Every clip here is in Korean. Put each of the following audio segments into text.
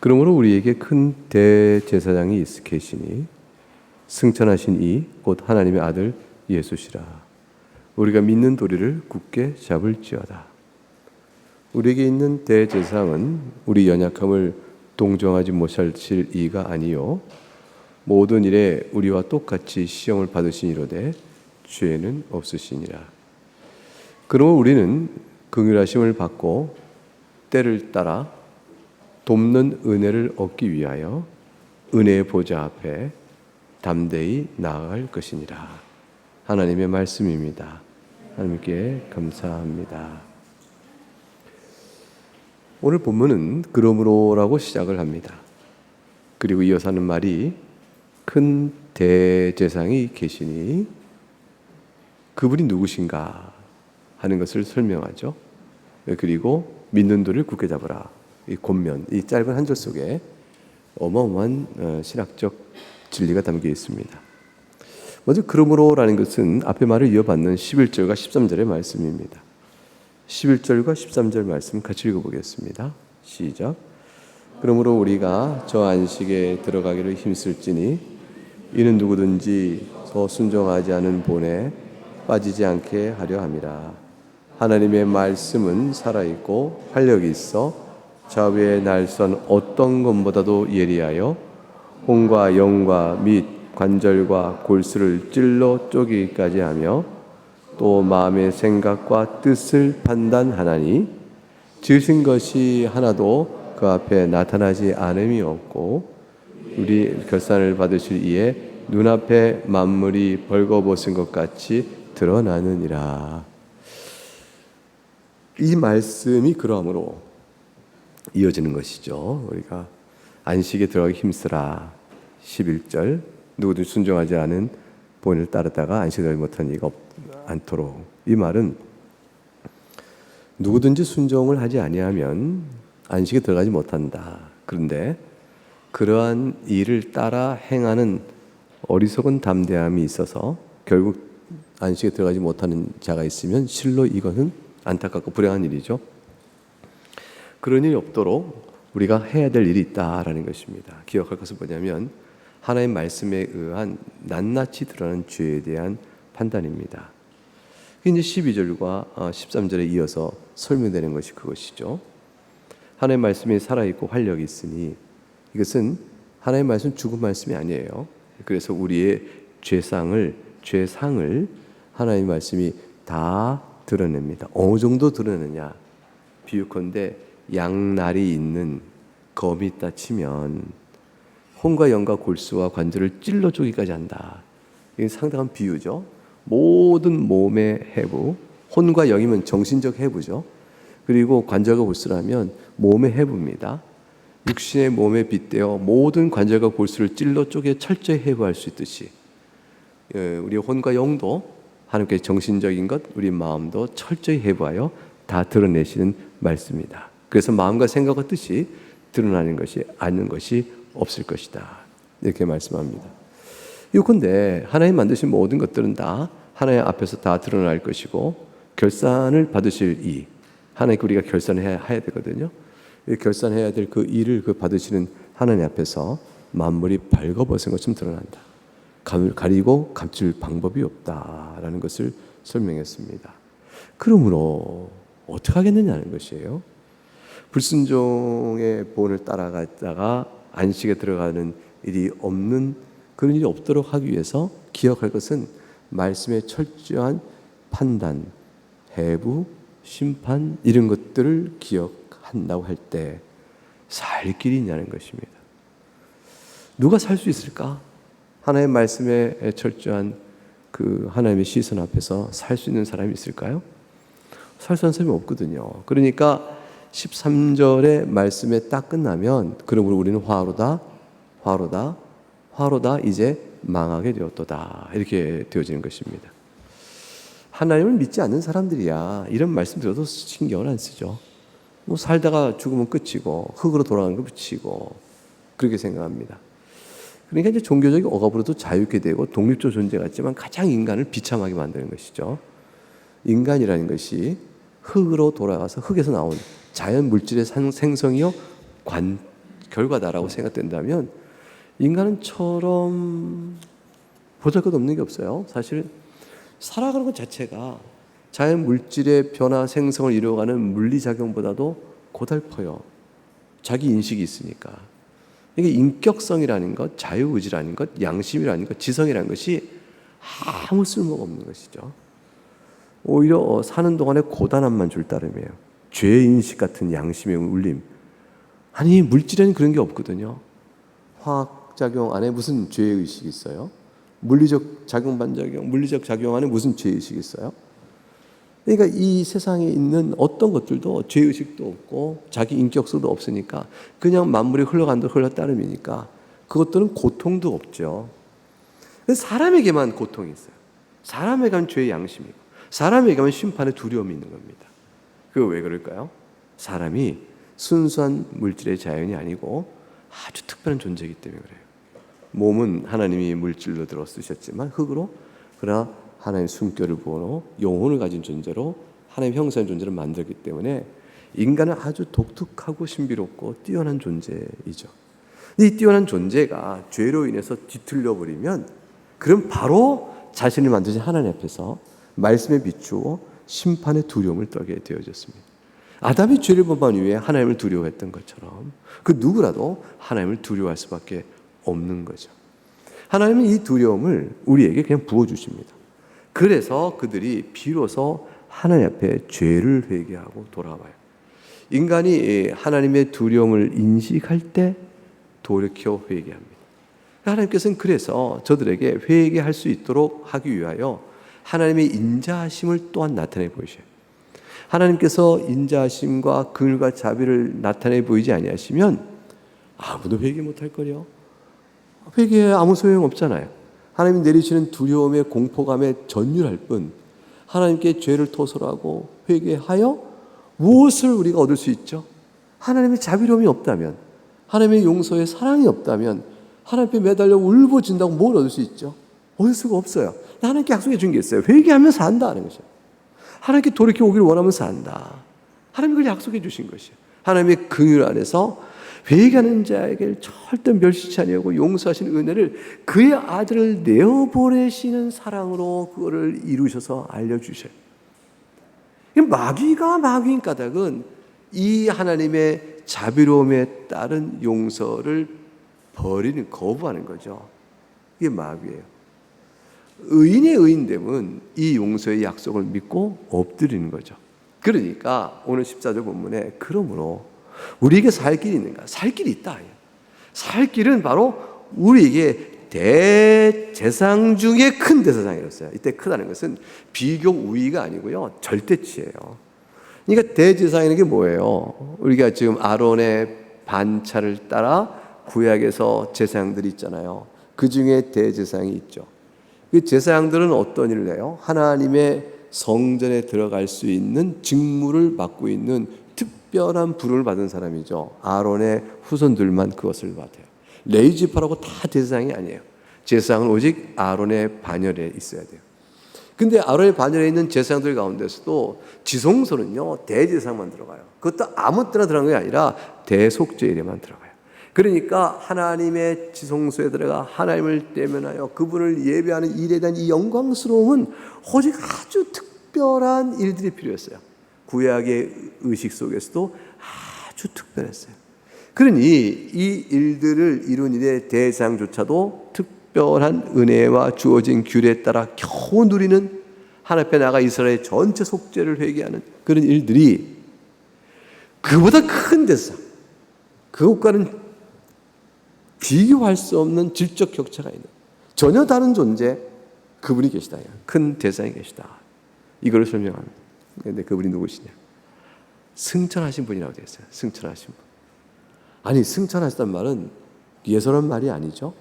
그러므로 우리에게 큰 대제사장이 계시니 승천하신 이 곧 하나님의 아들 예수시라. 우리가 믿는 도리를 굳게 잡을지어다. 우리에게 있는 대제사장은 우리 연약함을 동정하지 못하실 이가 아니요 모든 일에 우리와 똑같이 시험을 받으신 이로되 죄는 없으시니라. 그러므로 우리는 긍휼하심을 받고 때를 따라 돕는 은혜를 얻기 위하여 은혜의 보좌 앞에 담대히 나아갈 것이니라. 하나님의 말씀입니다. 하나님께 감사합니다. 오늘 본문은 그러므로라고 시작을 합니다. 그리고 이어서 하는 말이 큰 대제사장이 계시니 그분이 누구신가 하는 것을 설명하죠. 그리고 믿는 도를 굳게 잡으라. 이 권면, 이 짧은 한 절 속에 어마어마한 신학적 진리가 담겨 있습니다. 먼저 그러므로라는 것은 앞에 말을 이어받는 11절과 13절의 말씀입니다. 11절과 13절 말씀 같이 읽어보겠습니다. 시작. 그러므로 우리가 저 안식에 들어가기를 힘쓸지니 이는 누구든지 더 순종하지 않은 본에 빠지지 않게 하려 함이라. 하나님의 말씀은 살아있고 활력이 있어 좌우의 날선 어떤 것보다도 예리하여 혼과 영과 및 관절과 골수를 찔러 쪼개기까지 하며 또 마음의 생각과 뜻을 판단하나니 지으신 것이 하나도 그 앞에 나타나지 않음이 없고 우리 결산을 받으실 이에 눈앞에 만물이 벌거벗은 것 같이 드러나느니라. 이 말씀이 그러므로 이어지는 것이죠. 우리가 안식에 들어가기 힘쓰라. 11절 누구든 순종하지 않은 본을 따르다가 안식에 들어가지 못한 이가 않도록. 이 말은 누구든지 순종을 하지 아니하면 안식에 들어가지 못한다. 그런데 그러한 일을 따라 행하는 어리석은 담대함이 있어서 결국 안식에 들어가지 못하는 자가 있으면 실로 이것은 안타깝고 불행한 일이죠. 그런 일이 없도록 우리가 해야 될 일이 있다라는 것입니다. 기억할 것은 뭐냐면 하나님의 말씀에 의한 낱낱이 드러나는 죄에 대한 판단입니다. 이제 12절과 13절에 이어서 설명되는 것이 그것이죠. 하나님의 말씀이 살아있고 활력이 있으니 이것은 하나님의 말씀 죽은 말씀이 아니에요. 그래서 우리의 죄상을 하나님의 말씀이 다 드러냅니다. 어느 정도 드러내냐? 비유컨대 양날이 있는 검이 있다 치면 혼과 영과 골수와 관절을 찔러 쪼기까지 한다. 이게 상당한 비유죠. 모든 몸의 해부, 혼과 영이면 정신적 해부죠. 그리고 관절과 골수라면 몸의 해부입니다. 육신의 몸에 빗대어 모든 관절과 골수를 찔러 쪼개 철저히 해부할 수 있듯이 우리 혼과 영도 하나님께 정신적인 것, 우리 마음도 철저히 해부하여 다 드러내시는 말씀이다. 그래서 마음과 생각과 뜻이 드러나는 것이 않는 것이 없을 것이다. 이렇게 말씀합니다. 요컨대 하나님 만드신 모든 것들은 다 하나님 앞에서 다 드러날 것이고 결산을 받으실 이 하나님께 우리가 결산을 해야 되거든요. 결산해야 될 그 일을 받으시는 하나님 앞에서 만물이 벌거벗은 것처럼 드러난다. 가리고 감출 방법이 없다라는 것을 설명했습니다. 그러므로 어떻게 하겠느냐는 것이에요. 불순종의 본을 따라가다가 안식에 들어가는 일이 없는 그런 일이 없도록 하기 위해서 기억할 것은 말씀의 철저한 판단, 해부, 심판 이런 것들을 기억한다고 할 때 살 길이 있냐는 것입니다. 누가 살 수 있을까? 하나님의 말씀에 철저한 그 하나님의 시선 앞에서 살 수 있는 사람이 있을까요? 살 수 있는 사람이 없거든요. 그러니까 13절의 말씀에 딱 끝나면 그러므로 우리는 화로다 이제 망하게 되었도다 이렇게 되어지는 것입니다. 하나님을 믿지 않는 사람들이야 이런 말씀 들어도 신경을 안 쓰죠. 뭐 살다가 죽으면 끝이고 흙으로 돌아가는 거 붙이고 그렇게 생각합니다. 그러니까 이제 종교적인 억압으로도 자유케 되고 독립적 존재 같지만 가장 인간을 비참하게 만드는 것이죠. 인간이라는 것이 흙으로 돌아가서 흙에서 나온 자연 물질의 생성이요 결과다라고 생각된다면 인간은처럼 보잘것없는 게 없어요. 사실 살아가는 것 자체가 자연 물질의 변화 생성을 이루어가는 물리작용보다도 고달퍼요. 자기 인식이 있으니까. 이게 인격성이라는 것, 자유의지라는 것, 양심이라는 것, 지성이라는 것이 아무 쓸모가 없는 것이죠. 오히려 사는 동안에 고단함만 줄 따름이에요. 죄인식 같은 양심의 울림. 아니, 물질에는 그런 게 없거든요. 화학작용 안에 무슨 죄의식이 있어요? 물리적 작용, 반작용, 물리적 작용 안에 무슨 죄의식이 있어요? 그러니까 이 세상에 있는 어떤 것들도 죄의식도 없고 자기 인격성도 없으니까 그냥 만물이 흘러간다 흘러따름이니까 그것들은 고통도 없죠. 사람에게만 고통이 있어요. 사람에게만 죄의 양심이고 사람에게만 심판의 두려움이 있는 겁니다. 그거 왜 그럴까요? 사람이 순수한 물질의 자연이 아니고 아주 특별한 존재이기 때문에 그래요. 몸은 하나님이 물질로 들어 쓰셨지만 흙으로, 그러나 하나님의 숨결을 부어 영혼을 가진 존재로 하나님 형상의 존재를 만들기 때문에 인간은 아주 독특하고 신비롭고 뛰어난 존재이죠. 이 뛰어난 존재가 죄로 인해서 뒤틀려 버리면 그럼 바로 자신을 만드신 하나님 앞에서 말씀에 비추어 심판의 두려움을 떨게 되어졌습니다. 아담이 죄를 범한 이후에 하나님을 두려워했던 것처럼 그 누구라도 하나님을 두려워할 수밖에 없는 거죠. 하나님은 이 두려움을 우리에게 그냥 부어주십니다. 그래서 그들이 비로소 하나님 앞에 죄를 회개하고 돌아와요. 인간이 하나님의 두려움을 인식할 때 돌이켜 회개합니다. 하나님께서는 그래서 저들에게 회개할 수 있도록 하기 위하여 하나님의 인자하심을 또한 나타내 보이셔요. 하나님께서 인자하심과 긍휼과 자비를 나타내 보이지 아니하시면 아무도 회개 못할 거요. 회개에 아무 소용 없잖아요. 하나님이 내리시는 두려움의 공포감에 전율할 뿐 하나님께 죄를 토설하고 회개하여 무엇을 우리가 얻을 수 있죠? 하나님의 자비로움이 없다면, 하나님의 용서의 사랑이 없다면 하나님 앞에 매달려 울부짖는다고 뭘 얻을 수 있죠? 얻을 수가 없어요. 하나님께 약속해 준 게 있어요. 회개하면서 산다는 것이죠. 하나님께 돌이켜 오기를 원하면서 산다. 하나님이 그걸 약속해 주신 것이에요. 하나님의 긍휼 안에서 회개하는 자에게 절대 멸시치 아니하고 용서하시는 은혜를 그의 아들을 내어보내시는 사랑으로 그거를 이루셔서 알려주셔요. 마귀가 마귀인 까닭은 이 하나님의 자비로움에 따른 용서를 버리는, 거부하는 거죠. 이게 마귀예요. 의인의 의인됨은 이 용서의 약속을 믿고 엎드리는 거죠. 그러니까 오늘 14절 본문에 그러므로 우리에게 살 길이 있는가? 살 길이 있다. 살 길은 바로 우리에게 대제사장 중에 큰 대제사장이었어요. 이때 크다는 것은 비교 우위가 아니고요, 절대치예요. 그러니까 대제사장이라는 게 뭐예요? 우리가 지금 아론의 반차를 따라 구약에서 제사장들이 있잖아요. 그 중에 대제사장이 있죠. 그 제사장들은 어떤 일을 해요? 하나님의 성전에 들어갈 수 있는 직무를 맡고 있는 특별한 부름을 받은 사람이죠. 아론의 후손들만 그것을 받아요. 레위지파라고 다 제사장이 아니에요. 제사장은 오직 아론의 반열에 있어야 돼요. 근데 아론의 반열에 있는 제사장들 가운데서도 지성소는요, 대제사장만 들어가요. 그것도 아무 때나 들어간 게 아니라 대속죄일에만 들어가요. 그러니까 하나님의 지성소에 들어가 하나님을 대면하여 그분을 예배하는 일에 대한 이 영광스러움은 오직 아주 특별한 일들이 필요했어요. 구약의 의식 속에서도 아주 특별했어요. 그러니 이 일들을 이룬 일의 대상조차도 특별한 은혜와 주어진 규례에 따라 겨우 누리는 하나님 앞에 나가 이스라엘 전체 속죄를 회개하는 그런 일들이 그보다 큰 대상, 그것과는 비교할 수 없는 질적 격차가 있는 전혀 다른 존재, 그분이 계시다. 큰 대상이 계시다. 이걸 설명합니다. 그런데 그분이 누구시냐? 승천하신 분이라고 되어 있어요. 승천하신 분. 아니, 승천하셨단 말은 예선한 말이 아니죠.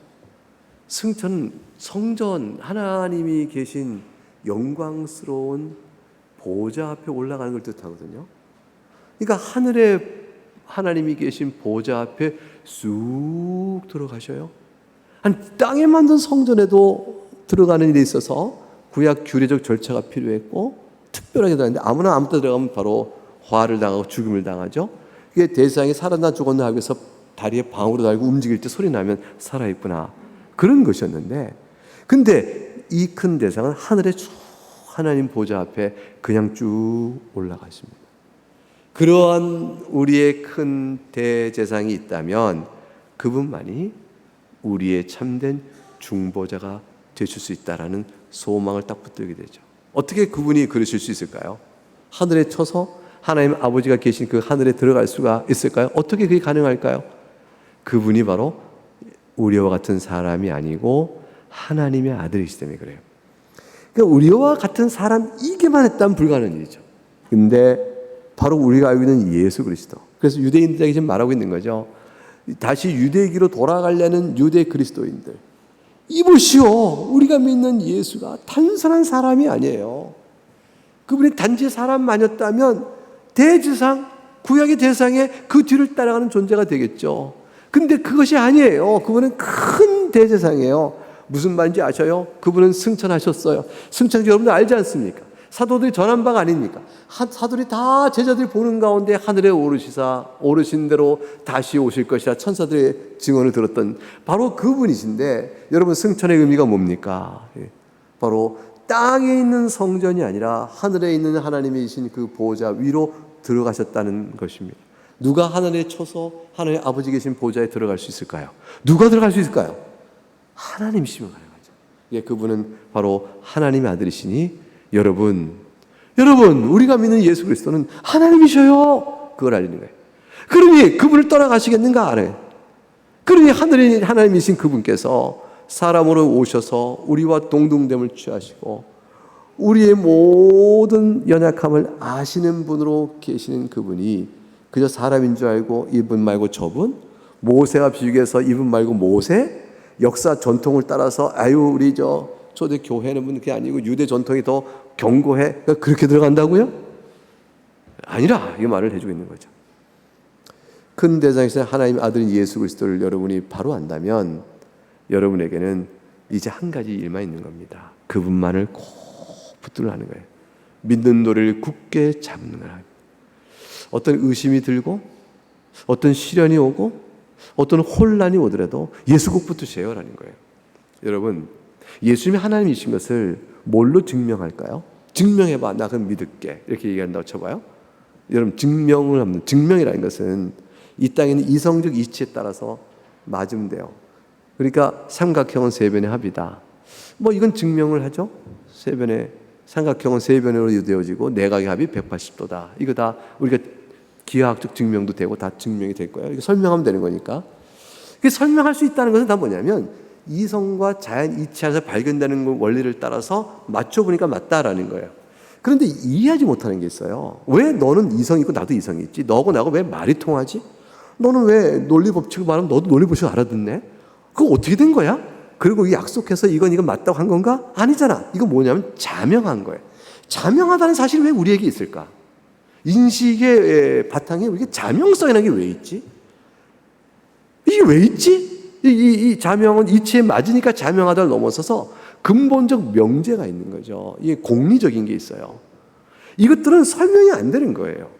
승천은 성전, 하나님이 계신 영광스러운 보좌 앞에 올라가는 걸 뜻하거든요. 그러니까 하늘에 하나님이 계신 보좌 앞에 쑥 들어가셔요. 한 땅에 만든 성전에도 들어가는 일에 있어서 구약 규례적 절차가 필요했고 특별하게 들어갔는데 아무나 아무 때 들어가면 바로 화를 당하고 죽음을 당하죠. 그게 대상이 살았나 죽었나 하기 위해서 다리에 방울을 달고 움직일 때 소리 나면 살아있구나. 그런 것이었는데, 근데 이 큰 대상은 하늘에 쭉 하나님 보좌 앞에 그냥 쭉 올라가십니다. 그러한 우리의 큰 대제사장이 있다면 그분만이 우리의 참된 중보자가 되실 수 있다라는 소망을 딱 붙들게 되죠. 어떻게 그분이 그러실 수 있을까요? 하늘에 쳐서 하나님 아버지가 계신 그 하늘에 들어갈 수가 있을까요? 어떻게 그게 가능할까요? 그분이 바로 우리와 같은 사람이 아니고 하나님의 아들이시기 때문에 그래요. 그러니까 우리와 같은 사람이기만 했다면 불가능한 일이죠. 근데 바로 우리가 알고 있는 예수 그리스도. 그래서 유대인들에게 지금 말하고 있는 거죠. 다시 유대기로 돌아가려는 유대 그리스도인들. 이보시오. 우리가 믿는 예수가 단순한 사람이 아니에요. 그분이 단지 사람만이었다면 대지상, 구약의 대상에 그 뒤를 따라가는 존재가 되겠죠. 근데 그것이 아니에요. 그분은 큰 대제사장이에요. 무슨 말인지 아셔요? 그분은 승천하셨어요. 승천 여러분들 알지 않습니까? 사도들이 전한 바가 아닙니까? 사도들이 다 제자들이 보는 가운데 하늘에 오르시사 오르신 대로 다시 오실 것이라 천사들의 증언을 들었던 바로 그분이신데, 여러분 승천의 의미가 뭡니까? 바로 땅에 있는 성전이 아니라 하늘에 있는 하나님이신 그 보좌 위로 들어가셨다는 것입니다. 누가 하늘에 쳐서 하늘의 아버지 계신 보좌에 들어갈 수 있을까요? 누가 들어갈 수 있을까요? 하나님이시면 가능하죠. 예, 그분은 바로 하나님의 아들이시니 여러분 우리가 믿는 예수 그리스도는 하나님이셔요. 그걸 알리는 거예요. 그러니 그분을 떠나가시겠는가? 안 해요. 그러니 하늘에 하나님이신 그분께서 사람으로 오셔서 우리와 동등됨을 취하시고 우리의 모든 연약함을 아시는 분으로 계시는 그분이 그저 사람인 줄 알고 이분 말고 저분, 모세와 비교해서 이분 말고 모세, 역사 전통을 따라서 우리 초대 교회는 그게 아니고 유대 전통이 더 견고해, 그렇게 들어간다고요? 아니라 이 말을 해주고 있는 거죠. 큰 대장이신 하나님의 아들인 예수 그리스도를 여러분이 바로 안다면 여러분에게는 이제 한 가지 일만 있는 겁니다. 그분만을 꼭 붙들어 하는 거예요. 믿는 도리를 굳게 잡는 거예요. 어떤 의심이 들고 어떤 시련이 오고 어떤 혼란이 오더라도 예수 꼭 붙으세요라는 거예요. 여러분, 예수님이 하나님이신 것을 뭘로 증명할까요? 증명해봐, 나 그럼 믿을게, 이렇게 얘기한다고 쳐봐요. 여러분, 증명을 하면, 증명이라는 것은 이 땅에 있는 이성적 이치에 따라서 맞으면 돼요. 그러니까 삼각형은 세 변의 합이다. 이건 증명을 하죠. 삼각형은 세 변으로 되어지고 내각의 합이 180도다. 이거 다 우리가 기하학적 증명도 되고 다 증명이 될 거예요. 이거 설명하면 되는 거니까. 이게 설명할 수 있다는 것은 다 뭐냐면 이성과 자연 이치 안에서 발견되는 원리를 따라서 맞춰보니까 맞다라는 거예요. 그런데 이해하지 못하는 게 있어요. 왜 너는 이성이 있고 나도 이성이 있지? 너하고 나하고 왜 말이 통하지? 너는 왜 논리 법칙을 말하면 너도 논리 법칙을 알아듣네? 그거 어떻게 된 거야? 그리고 약속해서 이건 맞다고 한 건가? 아니잖아. 이거 뭐냐면 자명한 거예요. 자명하다는 사실이 왜 우리에게 있을까? 인식의 바탕에 우리가 자명성이라는 게 왜 있지? 이게 왜 있지? 이 자명은 이치에 맞으니까 자명하다를 넘어서서 근본적 명제가 있는 거죠. 이게 공리적인 게 있어요. 이것들은 설명이 안 되는 거예요.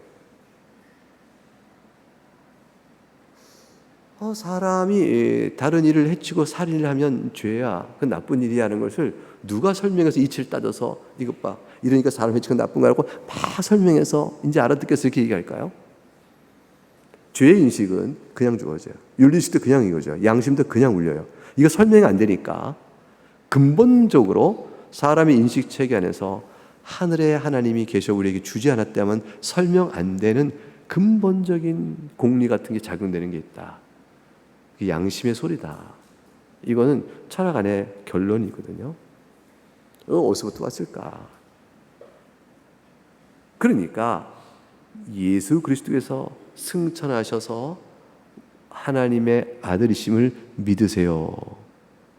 사람이 다른 일을 해치고 살인을 하면 죄야, 그 나쁜 일이야 하는 것을 누가 설명해서 이치를 따져서 이것 봐, 이러니까 사람 해치고 나쁜 거라고 막 설명해서 이제 알아듣겠어 이렇게 얘기할까요? 죄의 인식은 그냥 주어져요. 윤리식도 그냥 이거죠. 양심도 그냥 울려요. 이거 설명이 안 되니까 근본적으로 사람의 인식 체계 안에서 하늘에 하나님이 계셔 우리에게 주지 않았다면 설명 안 되는 근본적인 공리 같은 게 작용되는 게 있다. 양심의 소리다. 이거는 철학 안의 결론이거든요. 어디서부터 왔을까? 그러니까 예수 그리스도께서 승천하셔서 하나님의 아들이심을 믿으세요.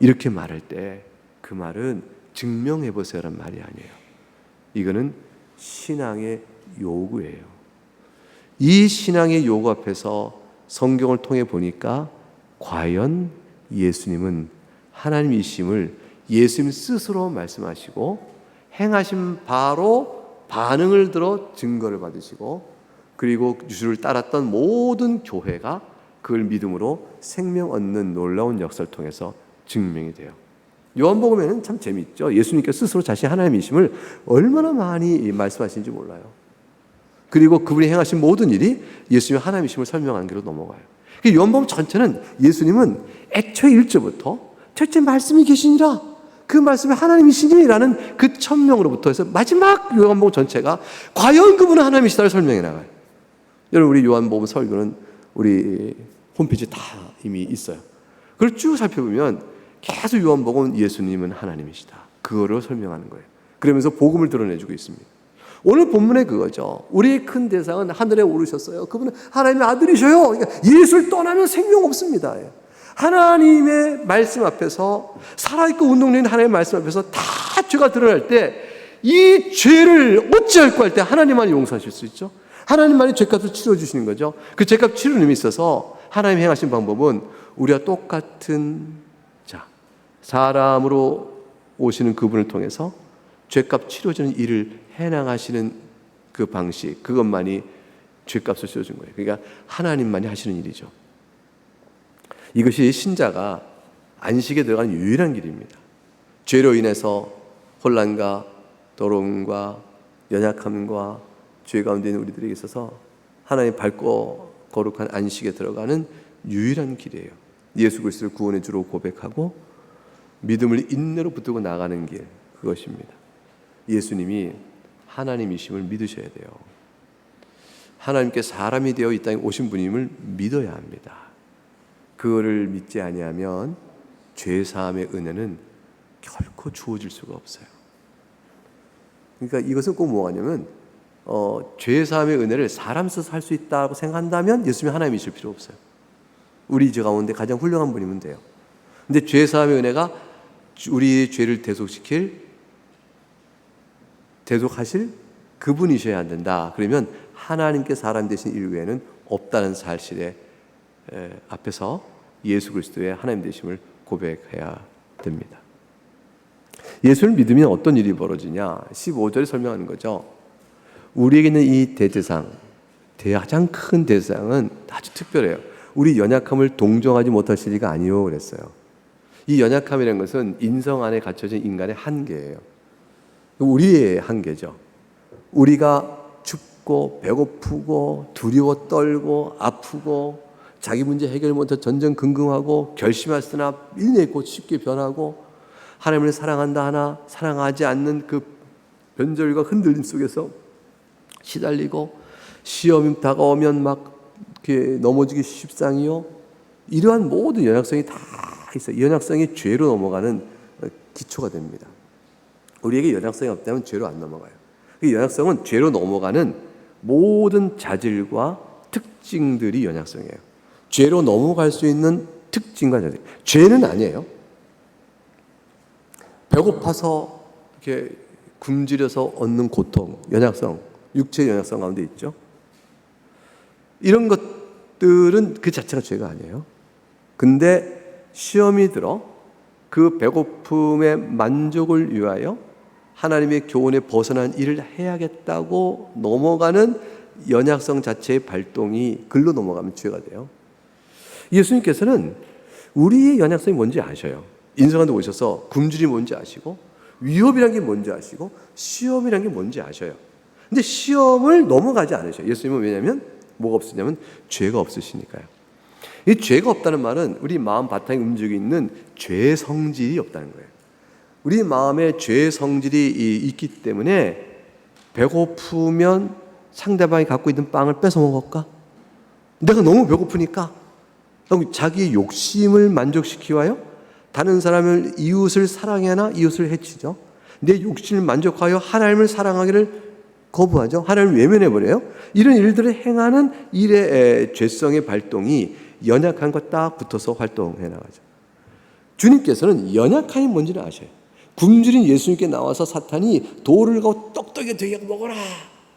이렇게 말할 때 그 말은 증명해 보세요란 말이 아니에요. 이거는 신앙의 요구예요. 이 신앙의 요구 앞에서 성경을 통해 보니까 과연 예수님은 하나님이심을 예수님 스스로 말씀하시고 행하신 바로 반응을 들어 증거를 받으시고 그리고 주를 따랐던 모든 교회가 그걸 믿음으로 생명 얻는 놀라운 역사를 통해서 증명이 돼요. 요한복음에는 참 재미있죠. 예수님께서 스스로 자신이 하나님이심을 얼마나 많이 말씀하시는지 몰라요. 그리고 그분이 행하신 모든 일이 예수님의 하나님이심을 설명하는 길로 넘어가요. 요한복음 전체는 예수님은 애초에 1절부터 첫째 말씀이 계시니라, 그 말씀이 하나님이시니라는 그 천명으로부터 해서 마지막 요한복음 전체가 과연 그분은 하나님이시다를 설명해 나가요. 여러분, 우리 요한복음 설교는 우리 홈페이지에 다 이미 있어요. 그걸 쭉 살펴보면 계속 요한복음은 예수님은 하나님이시다, 그거를 설명하는 거예요. 그러면서 복음을 드러내주고 있습니다. 오늘 본문의 그거죠. 우리의 큰 대상은 하늘에 오르셨어요. 그분은 하나님의 아들이셔요. 그러니까 예수를 떠나면 생명 없습니다. 하나님의 말씀 앞에서, 살아있고 운동되는 하나님의 말씀 앞에서 다 죄가 드러날 때 이 죄를 어찌할까 할 때 하나님만이 용서하실 수 있죠. 하나님만이 죄값을 치러주시는 거죠. 그 죄값 치르는 힘이 있어서 하나님이 행하신 방법은 우리와 똑같은 자, 사람으로 오시는 그분을 통해서 죄값 치러주는 일을 해나가시는 그 방식, 그것만이 죄값을 치러준 거예요. 그러니까 하나님만이 하시는 일이죠. 이것이 신자가 안식에 들어가는 유일한 길입니다. 죄로 인해서 혼란과 더러움과 연약함과 죄 가운데 있는 우리들에게 있어서 하나님 밝고 거룩한 안식에 들어가는 유일한 길이에요. 예수 그리스도를 구원의 주로 고백하고 믿음을 인내로 붙들고 나가는 길, 그것입니다. 예수님이 하나님이심을 믿으셔야 돼요. 하나님께 사람이 되어 이 땅에 오신 분임을 믿어야 합니다. 그거를 믿지 아니하면 죄 사함의 은혜는 결코 주어질 수가 없어요. 그러니까 이것은 꼭 뭐냐면 죄 사함의 은혜를 사람 써서 할 수 있다고 생각한다면 예수님이 하나님이실 필요 없어요. 우리 저 가운데 가장 훌륭한 분이면 돼요. 근데 죄 사함의 은혜가 우리의 죄를 대속하실 그분이셔야 안 된다. 그러면 하나님께 사람 되신 일 외에는 없다는 사실에 앞에서 예수 그리스도의 하나님 되심을 고백해야 됩니다. 예수를 믿으면 어떤 일이 벌어지냐? 15절에 설명하는 거죠. 우리에게 있는 이 대제상, 가장 큰 대제상은 아주 특별해요. 우리 연약함을 동정하지 못하실 리가 아니요 그랬어요. 이 연약함이라는 것은 인성 안에 갇혀진 인간의 한계예요. 우리의 한계죠. 우리가 춥고 배고프고 두려워 떨고 아프고 자기 문제 해결 못해 전전긍긍하고 결심하으나 인내 있고 쉽게 변하고 하나님을 사랑한다 하나 사랑하지 않는 그 변절과 흔들림 속에서 시달리고 시험이 다가오면 막 이렇게 넘어지기 십상이요. 이러한 모든 연약성이 다 있어요. 이 연약성이 죄로 넘어가는 기초가 됩니다. 우리에게 연약성이 없다면 죄로 안 넘어가요. 이 연약성은 죄로 넘어가는 모든 자질과 특징들이 연약성이에요. 죄로 넘어갈 수 있는 특징과 자질. 죄는 아니에요. 배고파서 이렇게 굶주려서 얻는 고통, 연약성, 육체의 연약성 가운데 있죠. 이런 것들은 그 자체가 죄가 아니에요. 근데 시험이 들어 그 배고픔의 만족을 위하여 하나님의 교훈에 벗어난 일을 해야겠다고 넘어가는 연약성 자체의 발동이 글로 넘어가면 죄가 돼요. 예수님께서는 우리의 연약성이 뭔지 아셔요. 인생한테 오셔서 굶주림이 뭔지 아시고 위협이란 게 뭔지 아시고 시험이란 게 뭔지 아셔요. 근데 시험을 넘어가지 않으셔요. 예수님은 왜냐하면 뭐가 없으냐면 죄가 없으시니까요. 이 죄가 없다는 말은 우리 마음 바탕에 움직이고 있는 죄의 성질이 없다는 거예요. 우리 마음에 죄의 성질이 있기 때문에 배고프면 상대방이 갖고 있는 빵을 뺏어 먹을까? 내가 너무 배고프니까 자기의 욕심을 만족시키기 위하여 다른 사람을 이웃을 사랑하나 이웃을 해치죠. 내 욕심을 만족하여 하나님을 사랑하기를 거부하죠. 하나님을 외면해버려요. 이런 일들을 행하는 일의 죄성의 발동이 연약한 것 딱 붙어서 활동해 나가죠. 주님께서는 연약함이 뭔지를 아셔요. 굶주린 예수님께 나와서 사탄이 돌을 가고 떡떡이 되게 먹어라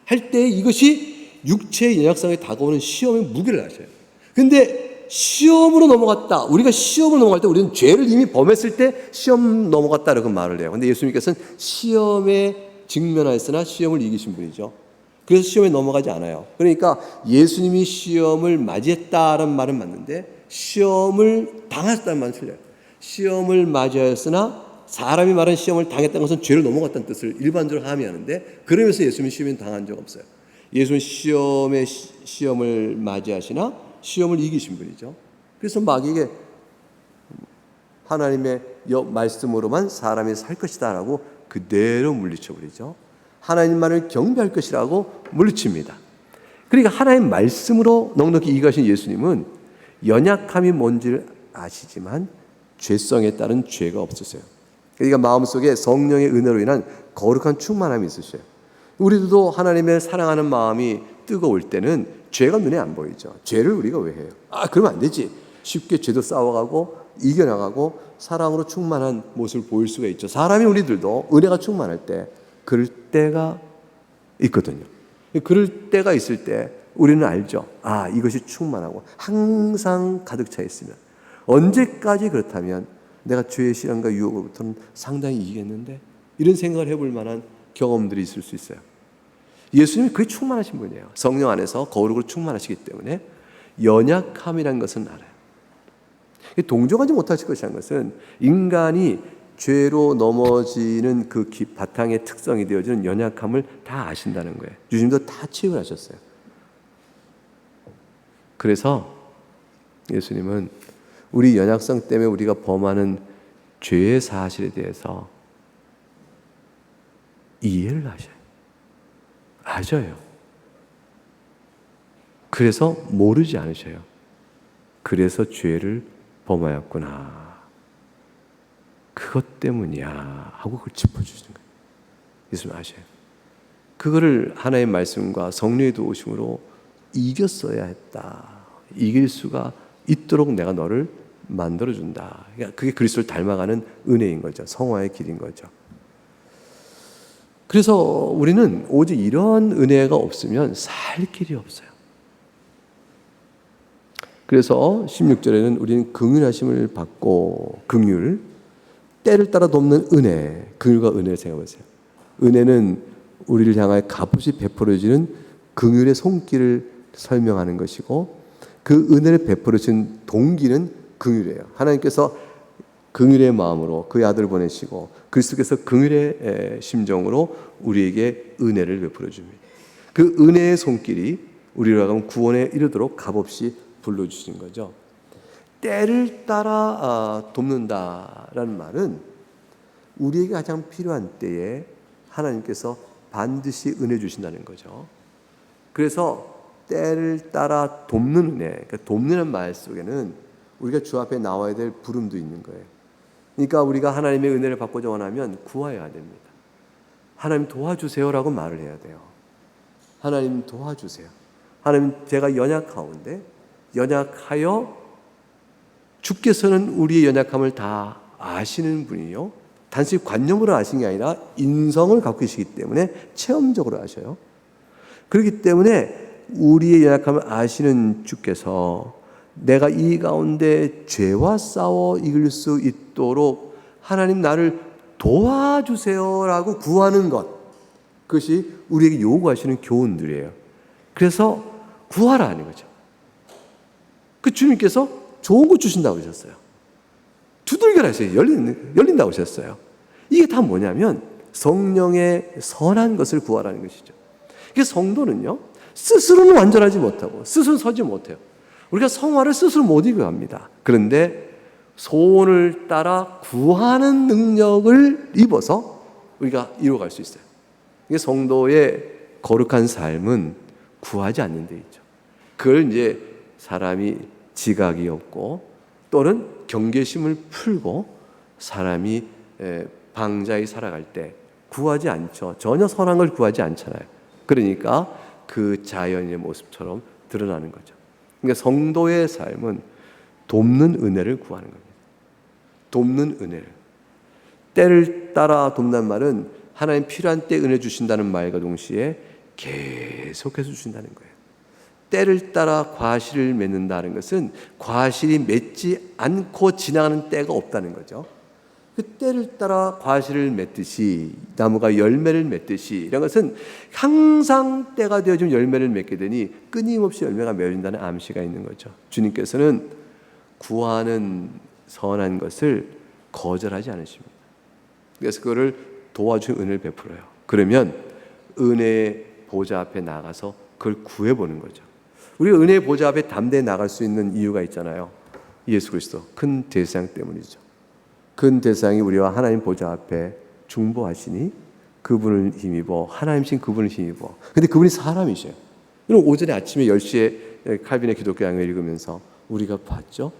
할 때 이것이 육체의 연약성에 다가오는 시험의 무게를 아셔요. 근데 시험으로 넘어갔다. 우리가 시험을 넘어갈 때 우리는 죄를 이미 범했을 때 시험 넘어갔다라고 말을 해요. 근데 예수님께서는 시험에 직면하였으나 시험을 이기신 분이죠. 그래서 시험에 넘어가지 않아요. 그러니까 예수님이 시험을 맞이했다는 말은 맞는데 시험을 당하셨다는 말은 틀려요. 시험을 맞이하였으나 사람이 말하는 시험을 당했다는 것은 죄를 넘어갔다는 뜻을 일반적으로 함의하는데, 그러면서 예수님이 시험에 당한 적 없어요. 예수는 시험을 맞이하시나 시험을 이기신 분이죠. 그래서 마귀에게 하나님의 말씀으로만 사람이 살 것이다 라고 그대로 물리쳐버리죠. 하나님만을 경배할 것이라고 물리칩니다. 그러니까 하나님 말씀으로 넉넉히 이기하신 예수님은 연약함이 뭔지를 아시지만 죄성에 따른 죄가 없으세요. 그러니까 마음속에 성령의 은혜로 인한 거룩한 충만함이 있으셔요. 우리들도 하나님을 사랑하는 마음이 뜨거울 때는 죄가 눈에 안 보이죠. 죄를 우리가 왜 해요? 그러면 안 되지. 쉽게 죄도 싸워가고 이겨나가고 사랑으로 충만한 모습을 보일 수가 있죠. 사람이 우리들도 은혜가 충만할 때 그럴 때가 있거든요. 그럴 때가 있을 때 우리는 알죠. 이것이 충만하고 항상 가득 차 있으면, 언제까지 그렇다면 내가 죄의 시련과 유혹으로부터는 상당히 이기겠는데, 이런 생각을 해볼 만한 경험들이 있을 수 있어요. 예수님이 그게 충만하신 분이에요. 성령 안에서 거룩으로 충만하시기 때문에 연약함이라는 것은 알아요. 동정하지 못하실 것이라는 것은 인간이 죄로 넘어지는 그 바탕의 특성이 되어지는 연약함을 다 아신다는 거예요. 주님도 다 체험을 하셨어요. 그래서 예수님은 우리 연약성 때문에 우리가 범하는 죄의 사실에 대해서 이해를 하셔요. 아셔요. 그래서 모르지 않으셔요. 그래서 죄를 범하였구나, 그것 때문이야 하고 그걸 짚어주시는 거예요. 예수님 아셔요. 그거를 하나의 말씀과 성령의 도우심으로 이겼어야 했다. 이길 수가 있도록 내가 너를 만들어준다. 그러니까 그게 그리스도를 닮아가는 은혜인 거죠. 성화의 길인 거죠. 그래서 우리는 오직 이런 은혜가 없으면 살 길이 없어요. 그래서 16절에는 우리는 긍휼하심을 받고, 긍휼, 때를 따라 돕는 은혜, 긍휼과 은혜를 생각해보세요. 은혜는 우리를 향하여 값없이 베풀어지는 긍휼의 손길을 설명하는 것이고, 그 은혜를 베풀어진 동기는 긍휼이에요. 하나님께서 긍휼의 마음으로 그의 아들을 보내시고 그리스도께서 긍휼의 심정으로 우리에게 은혜를 베풀어 줍니다. 그 은혜의 손길이 우리로 하여금 구원에 이르도록 값없이 불러주신 거죠. 때를 따라 돕는다라는 말은 우리에게 가장 필요한 때에 하나님께서 반드시 은혜 주신다는 거죠. 그래서 때를 따라 돕는 은혜, 그러니까 돕는 말 속에는 우리가 주 앞에 나와야 될 부름도 있는 거예요. 그러니까 우리가 하나님의 은혜를 받고자 원하면 구하여야 됩니다. 하나님 도와주세요라고 말을 해야 돼요. 하나님 도와주세요. 하나님, 제가 연약하온데 연약하여, 주께서는 우리의 연약함을 다 아시는 분이요, 단순히 관념으로 아시는 게 아니라 인성을 갖고 계시기 때문에 체험적으로 아셔요. 그렇기 때문에 우리의 연약함을 아시는 주께서 내가 이 가운데 죄와 싸워 이길 수 있도록 하나님 나를 도와주세요라고 구하는 것, 그것이 우리에게 요구하시는 교훈들이에요. 그래서 구하라는 거죠. 그 주님께서 좋은 거 주신다고 하셨어요. 두들겨라 하셨어요. 열린다고 하셨어요. 이게 다 뭐냐면 성령의 선한 것을 구하라는 것이죠. 이게 성도는요, 스스로는 완전하지 못하고 스스로 서지 못해요. 우리가 성화를 스스로 못 이겨갑니다. 그런데 소원을 따라 구하는 능력을 입어서 우리가 이루어갈 수 있어요. 이게 성도의 거룩한 삶은 구하지 않는 데 있죠. 그걸 이제 사람이 지각이 없고 또는 경계심을 풀고 사람이 방자히 살아갈 때 구하지 않죠. 전혀 선한 걸 구하지 않잖아요. 그러니까 그 자연의 모습처럼 드러나는 거죠. 그러니까 성도의 삶은 돕는 은혜를 구하는 겁니다. 돕는 은혜를. 때를 따라 돕는 말은 하나님 필요한 때 은혜 주신다는 말과 동시에 계속해서 주신다는 거예요. 때를 따라 과실을 맺는다는 것은 과실이 맺지 않고 지나가는 때가 없다는 거죠. 그 때를 따라 과실을 맺듯이 나무가 열매를 맺듯이 이런 것은 항상 때가 되어지면 열매를 맺게 되니 끊임없이 열매가 맺어진다는 암시가 있는 거죠. 주님께서는 구하는 선한 것을 거절하지 않으십니다. 그래서 그거를 도와준 은혜를 베풀어요. 그러면 은혜의 보좌 앞에 나가서 그걸 구해보는 거죠. 우리가 은혜의 보좌 앞에 담대히 나갈 수 있는 이유가 있잖아요. 예수 그리스도 큰 대상 때문이죠. 큰 대상이 우리와 하나님 보좌 앞에 중보하시니 그분을 힘입어 하나님신 그분을 힘입어. 근데 그분이 사람이셔요. 여러분 오전에 아침에 10시에 칼빈의 기독교 양을 읽으면서 우리가 봤죠.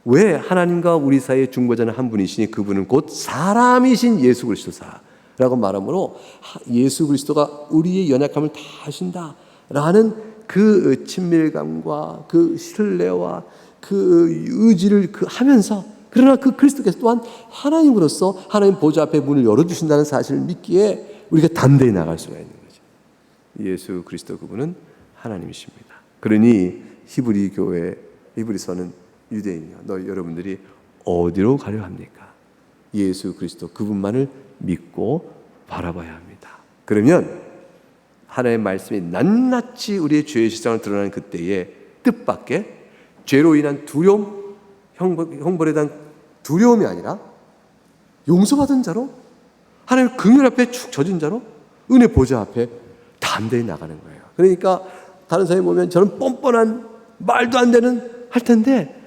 왜 하나님과 우리 사이에 중보자는 한 분이시니 그분은 곧 사람이신 예수 그리스도사라고 말하므로 예수 그리스도가 우리의 연약함을 다 하신다라는 그 친밀감과 그 신뢰와 그 의지를 하면서 그러나 그 그리스도께서 또한 하나님으로서 하나님 보좌 앞에 문을 열어주신다는 사실을 믿기에 우리가 담대히 나갈 수가 있는 거죠. 예수 그리스도 그분은 하나님이십니다. 그러니 히브리 교회, 히브리서는 유대인이요. 여러분들이 어디로 가려 합니까? 예수 그리스도 그분만을 믿고 바라봐야 합니다. 그러면 하나님의 말씀이 낱낱이 우리의 죄의 실상을 드러나는 그때에 뜻밖의 죄로 인한 두려움, 형벌에 대한 두려움이 아니라 용서받은 자로 하나님의 긍휼 앞에 축 젖은 자로 은혜 보좌 앞에 담대히 나가는 거예요. 그러니까 다른 사람이 보면 저는 뻔뻔한 말도 안 되는 할 텐데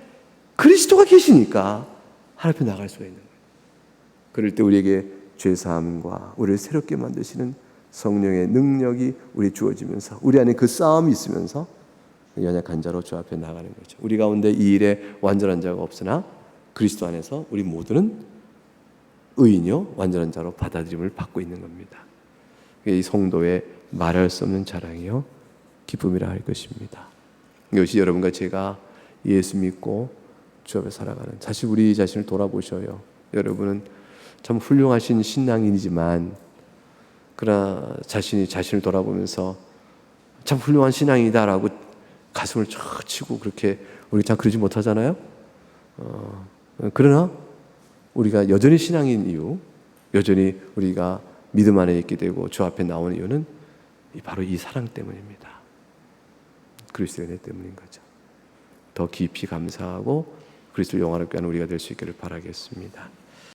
그리스도가 계시니까 하나님 앞에 나갈 수가 있는 거예요. 그럴 때 우리에게 죄사함과 우리를 새롭게 만드시는 성령의 능력이 우리 주어지면서 우리 안에 그 싸움이 있으면서 연약한 자로 주 앞에 나가는 거죠. 우리 가운데 이 일에 완전한 자가 없으나 그리스도 안에서 우리 모두는 의인이요 완전한 자로 받아들임을 받고 있는 겁니다. 이 성도의 말할 수 없는 자랑이요 기쁨이라 할 것입니다. 이것이 여러분과 제가 예수 믿고 주 앞에 살아가는 사실 우리 자신을 돌아보셔요. 여러분은 참 훌륭하신 신앙인이지만 그러나 자신을 돌아보면서 참 훌륭한 신앙이다라고 가슴을 쫙 치고 그렇게 우리 참 그러지 못하잖아요. 그러나 우리가 여전히 신앙인 이유, 여전히 우리가 믿음 안에 있게 되고 주 앞에 나오는 이유는 바로 이 사랑 때문입니다. 그리스도의 은혜 때문인 거죠. 더 깊이 감사하고 그리스도를 영화롭게 하는 우리가 될 수 있기를 바라겠습니다.